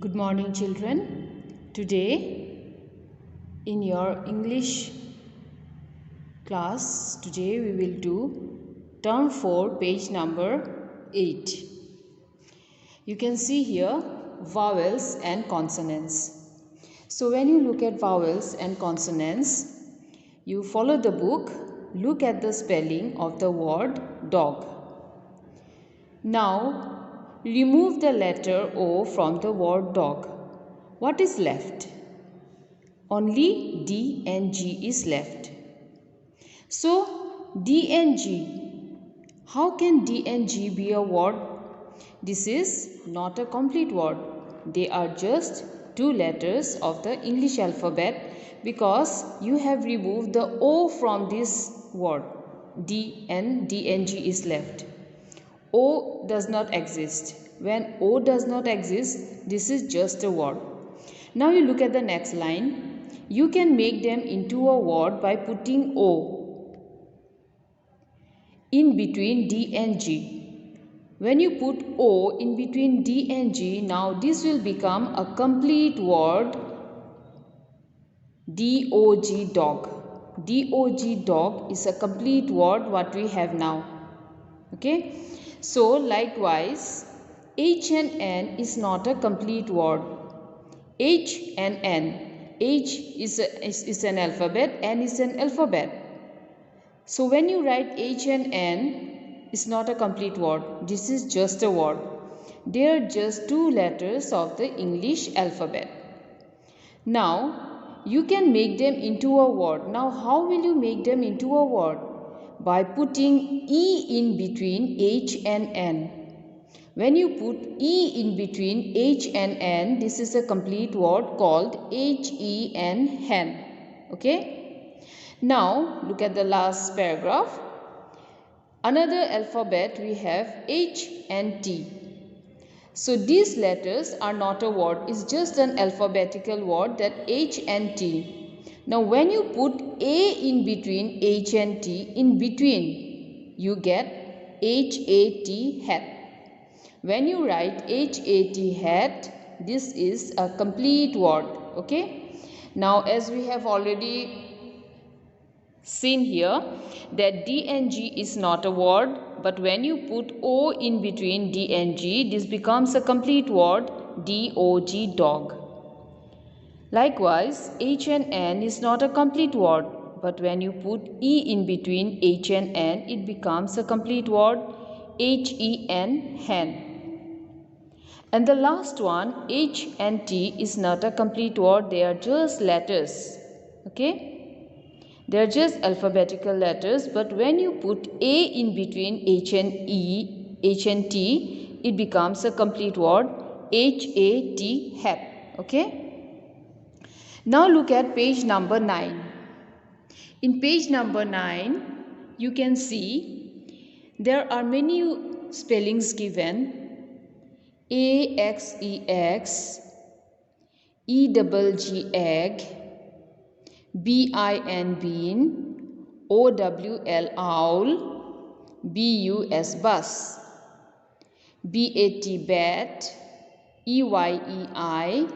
Good morning, children. Today, in your English class, we will do term 4, page number 8. You can see here vowels and consonants. So, when you look at vowels and consonants, you follow the book, look at the spelling of the word dog. Now, remove the letter O from the word dog. What is left? Only D and G is left. So, D and G. How can D and G be a word? This is not a complete word. They are just two letters of the English alphabet because you have removed the O from this word. D and G is left. O does not exist. When O does not exist, this is just a word. Now you look at the next line. You can make them into a word by putting O in between D and G. When you put O in between D and G, now this will become a complete word. D-O-G, dog. D-O-G, dog is a complete word what we have now. Okay. So, likewise, H and N is not a complete word. H and N. H is an alphabet, N is an alphabet. So, when you write H and N, it's not a complete word. This is just a word. They are just two letters of the English alphabet. Now, you can make them into a word. Now, how will you make them into a word? By putting E in between H and N. When you put E in between H and N, this is a complete word called H-E-N, hen. Okay? Now, look at the last paragraph. Another alphabet we have H and T. So, these letters are not a word. It's just an alphabetical word, that H and T. Now, when you put A in between H and T, in between, you get H-A-T, hat. When you write H-A-T, hat, this is a complete word. Okay. Now, as we have already seen here, that D and G is not a word, but when you put O in between D and G, this becomes a complete word, D-O-G, dog. Likewise, H and N is not a complete word, but when you put E in between H and N, it becomes a complete word, H-E-N, hen. And the last one, H and T, is not a complete word, they are just letters. Okay? They are just alphabetical letters, but when you put A in between H and T, it becomes a complete word, H-A-T, hat. Okay? Now look at page number 9. In page number 9, you can see there are many spellings given. A-X-E-X, E-double-G, egg, B-I-N, bean, O-W-L, owl, B-U-S, bus, B-A-T, bat, E-Y-E-I,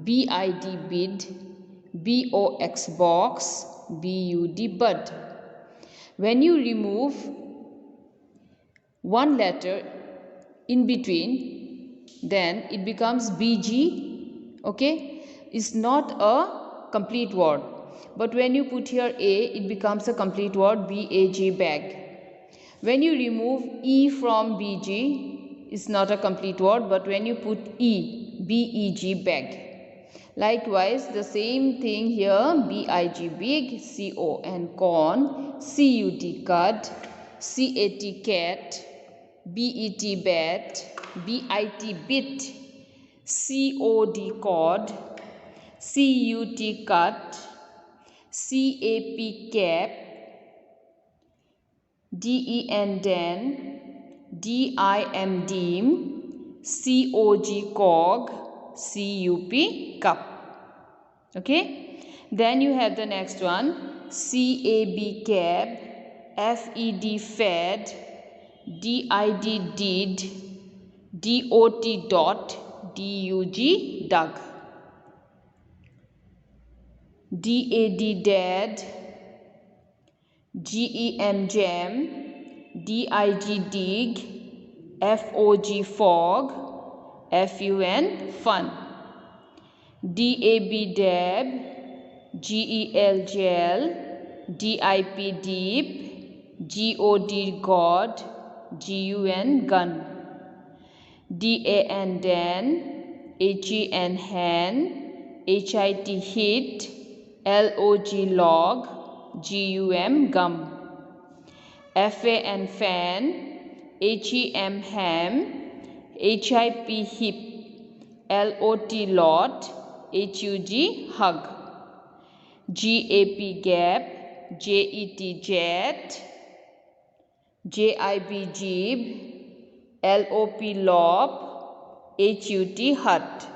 B-I-D, bid, B-O-X, box, B-U-D, bud. When you remove one letter in between, then it becomes B-G. Okay? It's not a complete word. But when you put here A, it becomes a complete word, B-A-G, bag. When you remove E from B-G, it's not a complete word, but when you put E, B-E-G, bag. Likewise, the same thing here, B-I-G, big, C-O-N, corn, C-U-D, cut, C-A-T, cat, B-E-T, bat, B-I-T, bit, C-O-D, cord, C-U-T, cut, C-A-P, cap, D-E-N, den, D-I-M, dim, C-O-G, cog, C-U-P, cup. Okay. Then you have the next one, C-A-B, cab, F-E-D, fed, D-I-D, did, D-O-T, dot, D-U-G, dug. D-A-D, dad. G-E-M, gem. D-I-G, dig. F-O-G, fog. F-U-N, fun. D-A-B, dab. G-E-L, gel. D-I-P, deep. G-O-D, god. G-U-N, gun. D-A-N, dan. H-E-N, hen. H-I-T, hit. L-O-G, log. G-U-M, gum. F-A-N, fan. H-E-M, ham. H-I-P, hip. L-O-T, lot. H-U-G, hug. G-A-P, gap. J-E-T, jet. J-I-B, jib. L-O-P, lop. H-U-T, hut.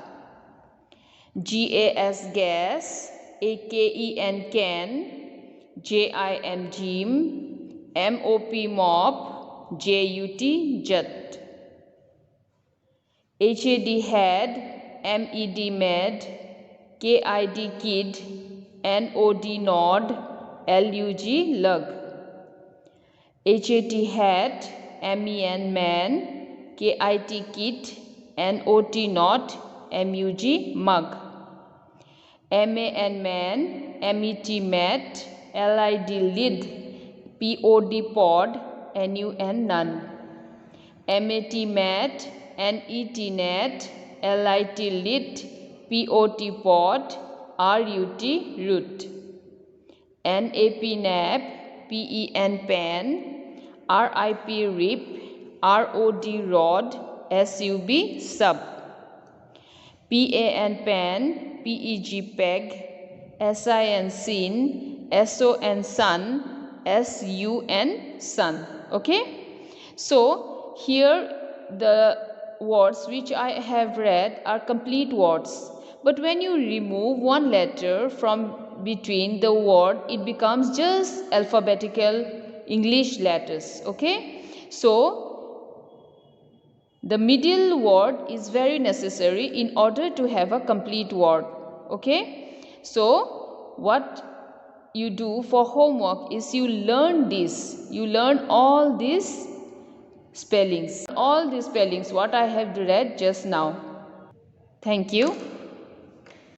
G-A-S, gas. A-K-E-N, can. J-I-M, jim. M-O-P, mop. J-U-T, jut. H-A-D, had. M-E-D, med. K-I-D, kid. N-O-D, nod. L-U-G, lug. H-A-T, hat. M-E-N, man. K-I-T, kit. N-O-T, not. M-U-G, mug. M-A-N, man. M-E-T, mat. L-I-D, lid. P-O-D, pod. N-U-N, none. M-A-T, mat. N-E-T, net. L-I-T, lit. P-O-T, pot. R-U-T, root. N-A-P, nap. P-E-N, pen. R-I-P, rip. R-O-D, rod. S-U-B, sub. P-A-N, pan. P-E-G, peg. S-I-N, sin. S-O-N, sun. S-U-N, sun. Okay? So, here the words which I have read are complete words. But when you remove one letter from between the word, it becomes just alphabetical English letters. Okay? So, the middle word is very necessary in order to have a complete word. Okay? So, what you do for homework is you learn this. You learn all these spellings. All these spellings what I have read just now. Thank you.